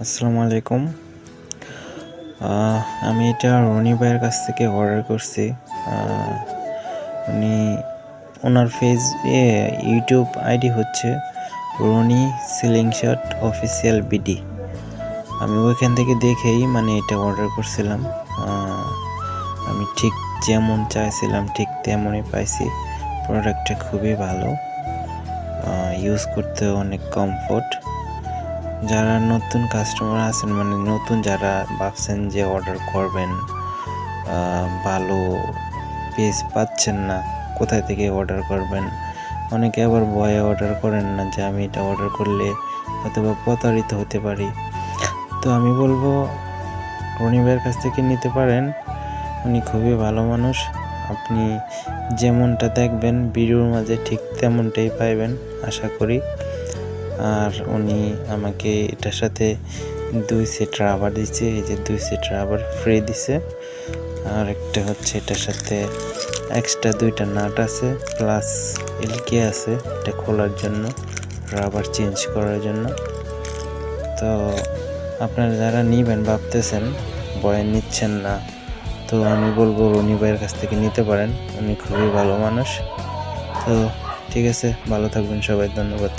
আসসালামু আলাইকুম। আমি এটা রনি ভাইয়ের কাছ থেকে অর্ডার করছি। উনি ওনার ইউটিউব আইডি হচ্ছে Rony ceiling shot official BD. আমি ওইখান থেকে দেখেই এটা অর্ডার করছিলাম। আমি ঠিক যেমন চাইছিলাম ঠিক তেমনই পাইছি। প্রোডাক্টটা খুবই ভালো, ইউজ করতে অনেক কমফোর্ট। যারা নতুন কাস্টমার আছেন, নতুন যারা ভাবছেন যে অর্ডার করবেন, ভালো পেজ পাচ্ছেন না, কোথায় থেকে অর্ডার করবেন, অনেকে আবার ভয়ে অর্ডার করেন না যে আমি এটা অর্ডার করলে অথবা প্রতারিত হতে পারি। তো আমি বলবো রনি ভাইয়ের কাছ থেকে নিতে পারেন। উনি খুবই ভালো মানুষ। আপনি যেমনটা দেখবেন ভিডিওর মাঝে ঠিক তেমনটাই পাইবেন আশা করি। আর উনি আমাকে এটার সাথে 2 সেট রাবার দিচ্ছে। এই যে 2 সেট রাবার ফ্রি দিছে। আর একটা হচ্ছে এটার সাথে এক্সট্রা 2টা নাট আছে, প্লাস এলকে আছে এটা খোলার জন্য, রাবার চেঞ্জ করার জন্য। তো আপনারা যারা নিবেন ভাবতেছেন, বয়ে নিচ্ছেন না, তো আমি বলবো রনি ভাইয়ের কাছ থেকে নিতে পারেন। উনি খুবই ভালো মানুষ। তো ঠিক আছে, ভালো থাকবেন সবাই, ধন্যবাদ।